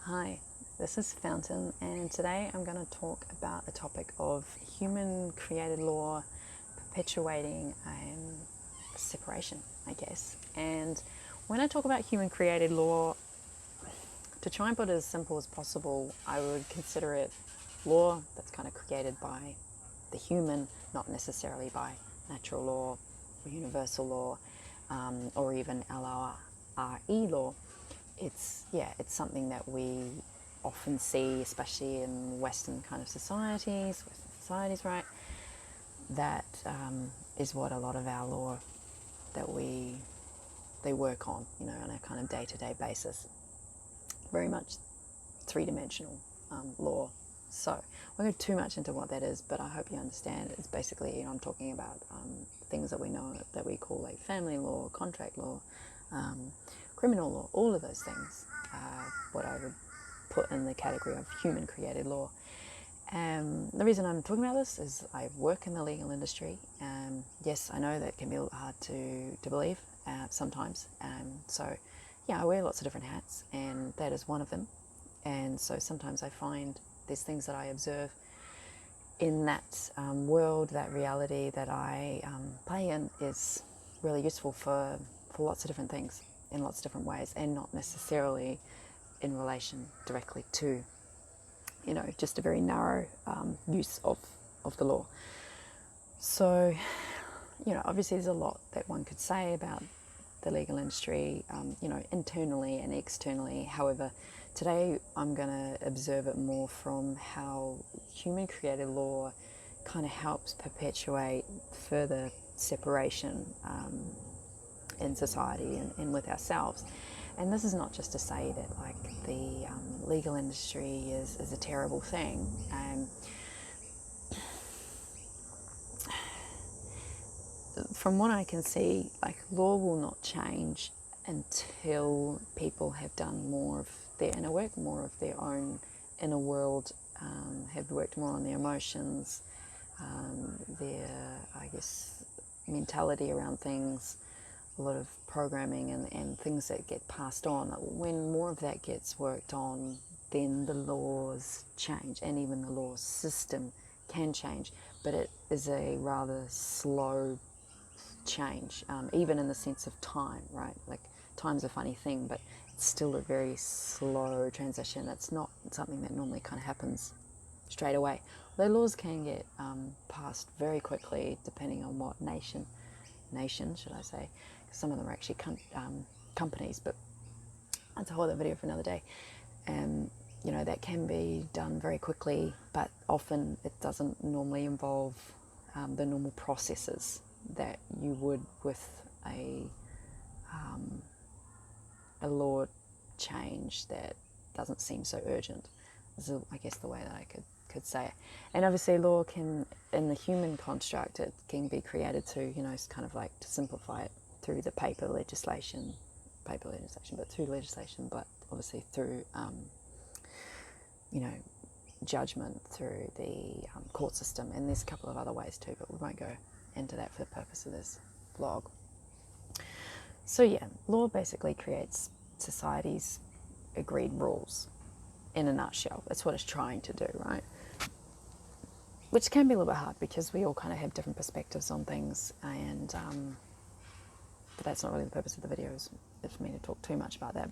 Hi, this is Fountain, and today I'm going to talk about the topic of human created law perpetuating separation, I guess. And when I talk about human created law, to try and put it as simple as possible, I would consider it law that's kind of created by the human, not necessarily by natural law or universal law, or even LRE law. It's something that we often see, especially in Western kind of societies, right? That is what a lot of our law that they work on, on a kind of day-to-day basis. Very much three-dimensional law. So I won't go too much into what that is, but I hope you understand. It's basically, I'm talking about things that we know that we call like family law, contract law, criminal law, all of those things, what I would put in the category of human created law. The reason I'm talking about this is I work in the legal industry. Yes, I know that can be a little hard to believe sometimes. So yeah, I wear lots of different hats, and that is one of them. And so sometimes I find there's things that I observe in that world, that reality that I play in is really useful for lots of different things in lots of different ways, and not necessarily in relation directly to, just a very narrow use of the law. So, obviously there's a lot that one could say about the legal industry, internally and externally. However, today I'm going to observe it more from how human created law kind of helps perpetuate further separation in society and with ourselves. And this is not just to say that like the legal industry is a terrible thing. From what I can see, like law will not change until people have done more of their inner work, more of their own inner world, have worked more on their emotions, their, I guess, mentality around things, a lot of programming and things that get passed on. When more of that gets worked on, then the laws change, and even the law system can change, but it is a rather slow change, even in the sense of time, right? Like time's a funny thing, but it's still a very slow transition. It's not something that normally kind of happens straight away. Though laws can get passed very quickly depending on what nation should I say, because some of them are actually companies, but that's a whole other video for another day. That can be done very quickly, but often it doesn't normally involve the normal processes that you would with a law change that doesn't seem so urgent. This is, I guess, the way that I could say it. And obviously law can, in the human construct, it can be created to, it's kind of like to simplify it through the paper legislation, but through legislation, but obviously through, judgment, through the court system. And there's a couple of other ways too, but we won't go into that for the purpose of this vlog. So yeah, law basically creates society's agreed rules in a nutshell. That's what it's trying to do, right? Which can be a little bit hard because we all kind of have different perspectives on things, and but that's not really the purpose of the videos. It's for me to talk too much about that.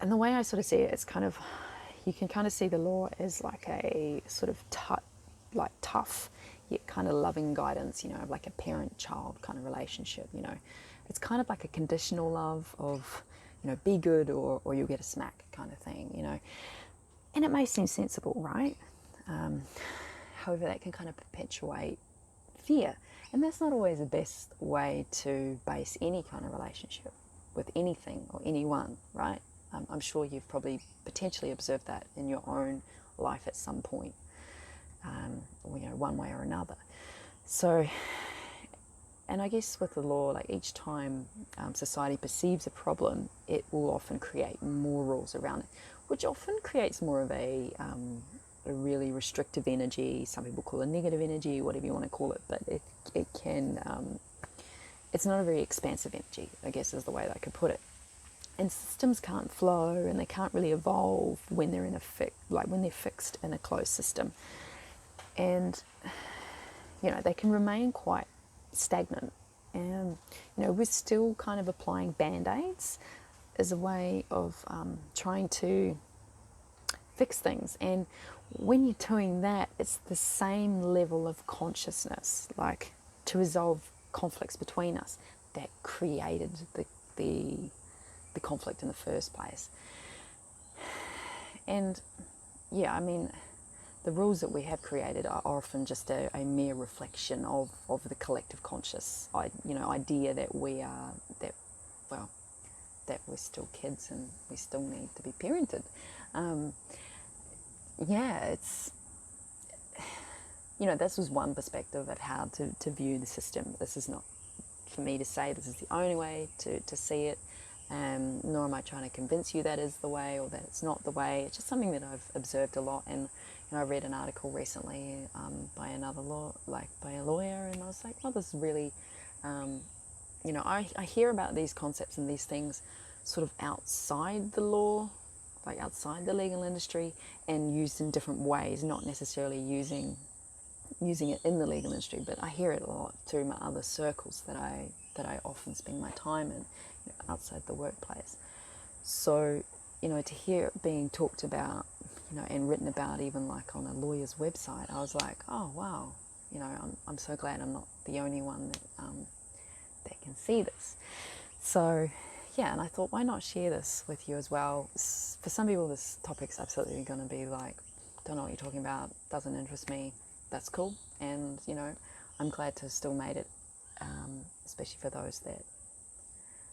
And the way I sort of see it, it's kind of, you can kind of see the law as like a sort of tough yet kind of loving guidance, like a parent-child kind of relationship. It's kind of like a conditional love of, be good or you'll get a smack kind of thing, and it may seem sensible, right? However, that can kind of perpetuate fear, and that's not always the best way to base any kind of relationship with anything or anyone, right? I'm sure you've probably potentially observed that in your own life at some point, one way or another. So, and I guess with the law, like each time society perceives a problem, it will often create more rules around it, which often creates more of a really restrictive energy. Some people call it negative energy, whatever you want to call it, but it can, it's not a very expansive energy, I guess is the way that I could put it. And systems can't flow and they can't really evolve when they're when they're fixed in a closed system. And they can remain quite stagnant. And we're still kind of applying band-aids as a way of trying to fix things. And when you're doing that, it's the same level of consciousness, like to resolve conflicts between us, that created the conflict in the first place. And the rules that we have created are often just a mere reflection of the collective conscious idea that that we're still kids and we still need to be parented. It's this was one perspective of how to view the system. This is not for me to say this is the only way to see it, nor am I trying to convince you that is the way or that it's not the way. It's just something that I've observed a lot. And I read an article recently by a lawyer, and I was like, oh, this is really, I hear about these concepts and these things sort of outside the law, like outside the legal industry, and used in different ways, not necessarily using it in the legal industry, but I hear it a lot through my other circles that I often spend my time in, outside the workplace. So, to hear it being talked about, and written about even like on a lawyer's website, I was like, oh wow, I'm so glad I'm not the only one that can see this. So yeah, and I thought, why not share this with you as well? For some people, this topic's absolutely going to be like, don't know what you're talking about, doesn't interest me. That's cool. And, I'm glad to have still made it, especially for those that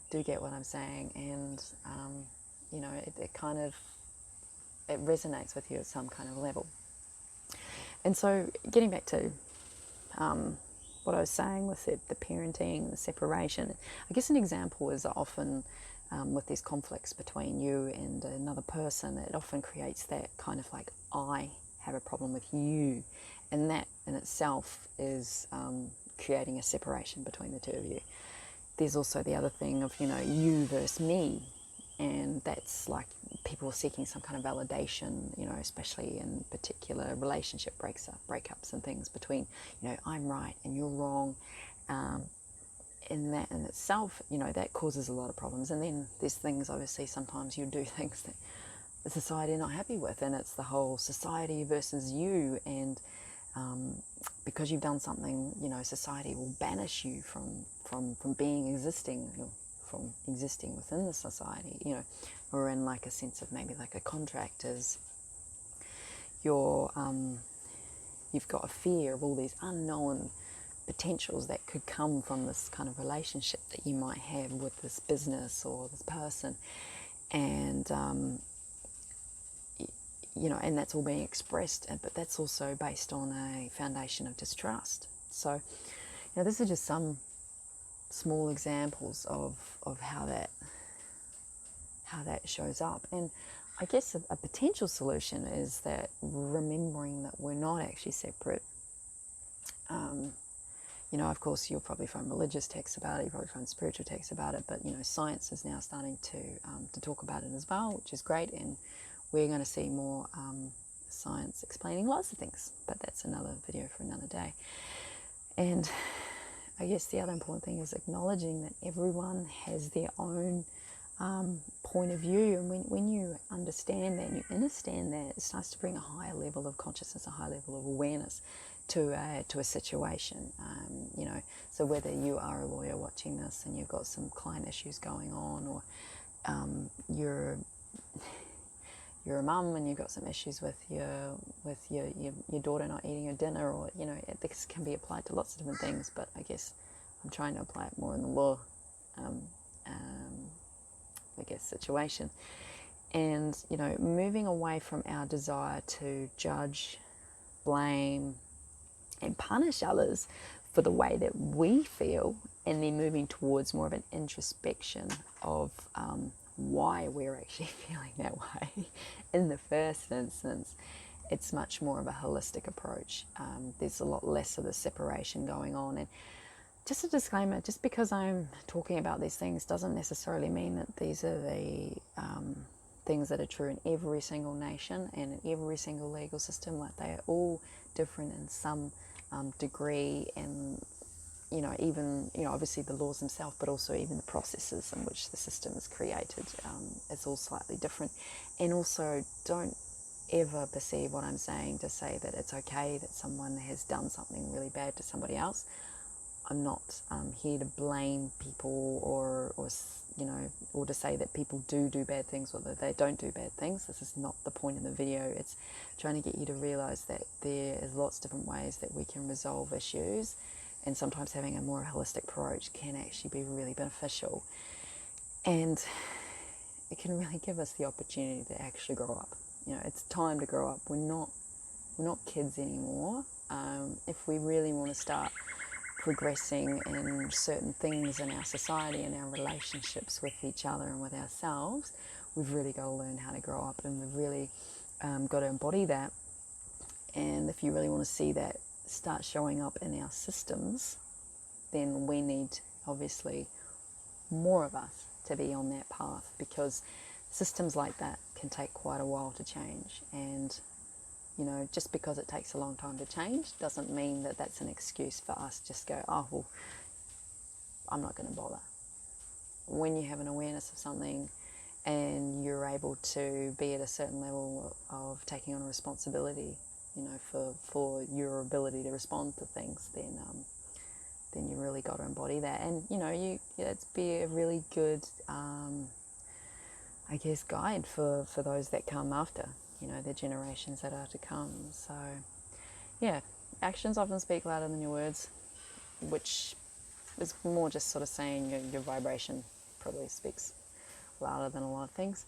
do get what I'm saying. And, it resonates with you at some kind of level. And so getting back to what I was saying with the parenting, the separation, I guess an example is often with these conflicts between you and another person, it often creates that kind of like, I have a problem with you. And that in itself is creating a separation between the two of you. There's also the other thing of, you versus me. And that's like people seeking some kind of validation, especially in particular relationship breakups and things between, I'm right and you're wrong. And that in itself, that causes a lot of problems. And then there's things, obviously, sometimes you do things that the society are not happy with, and it's the whole society versus you. And because you've done something, society will banish you from existing within the society, or in like a sense of maybe like a contract is you've got a fear of all these unknown potentials that could come from this kind of relationship that you might have with this business or this person, and and that's all being expressed, but that's also based on a foundation of distrust. So, this is just some small examples of how that shows up. And I guess a potential solution is that remembering that we're not actually separate. Of course, you'll probably find religious texts about it, you'll probably find spiritual texts about it, but science is now starting to talk about it as well, which is great, and we're going to see more science explaining lots of things, but that's another video for another day. And I guess the other important thing is acknowledging that everyone has their own point of view, and when you understand that and you understand that, it starts to bring a higher level of consciousness, a higher level of awareness to a situation. So whether you are a lawyer watching this and you've got some client issues going on, or you're a mum and you've got some issues with your daughter not eating her dinner, or this can be applied to lots of different things, but I guess I'm trying to apply it more in the law situation. And moving away from our desire to judge, blame and punish others for the way that we feel, and then moving towards more of an introspection of why we're actually feeling that way in the first instance. It's much more of a holistic approach. There's a lot less of the separation going on, and just a disclaimer, just because I'm talking about these things doesn't necessarily mean that these are the things that are true in every single nation and in every single legal system. Like, they are all different in some degree, and even obviously the laws themselves, but also even the processes in which the system is created, is all slightly different. And also, don't ever perceive what I'm saying to say that it's okay that someone has done something really bad to somebody else. I'm not here to blame people or to say that people do bad things or that they don't do bad things. This is not the point of the video. It's trying to get you to realize that there is lots of different ways that we can resolve issues, and sometimes having a more holistic approach can actually be really beneficial, and it can really give us the opportunity to actually grow up. It's time to grow up. We're not kids anymore. If we really want to start progressing in certain things in our society and our relationships with each other and with ourselves, we've really got to learn how to grow up, and we've really got to embody that. And if you really want to see that start showing up in our systems, then we need, obviously, more of us to be on that path, because systems like that can take quite a while to change. And just because it takes a long time to change doesn't mean that that's an excuse for us to just go, oh, well, I'm not going to bother. When you have an awareness of something and you're able to be at a certain level of taking on a responsibility, for your ability to respond to things, then you really got to embody that. And, it's be a really good, guide for those that come after, the generations that are to come. So, yeah, actions often speak louder than your words, which is more just sort of saying your vibration probably speaks louder than a lot of things.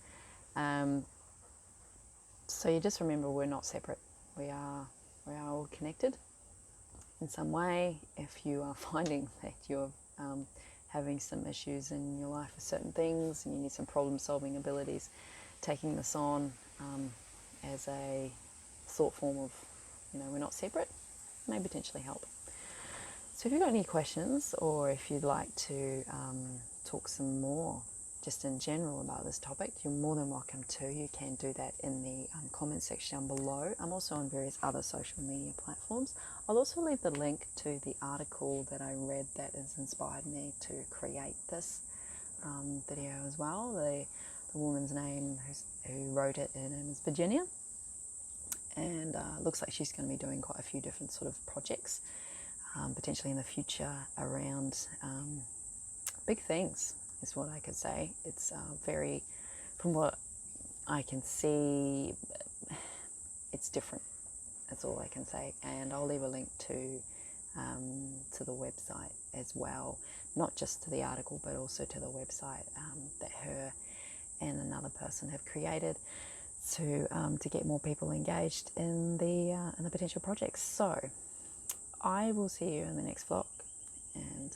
So you just remember, we're not separate. We are all connected in some way. If you are finding that you're having some issues in your life with certain things and you need some problem-solving abilities, taking this on as a thought form of, we're not separate, may potentially help. So if you've got any questions, or if you'd like to talk some more just in general about this topic, you're more than welcome to. You can do that in the comment section down below. I'm also on various other social media platforms. I'll also leave the link to the article that I read that has inspired me to create this video as well. The woman's name who wrote it, her name is Virginia, and looks like she's going to be doing quite a few different sort of projects potentially in the future around big things, is what I could say. It's very, from what I can see, it's different. That's all I can say. And I'll leave a link to the website as well, not just to the article, but also to the website that her and another person have created to get more people engaged in the potential projects. So I will see you in the next vlog, and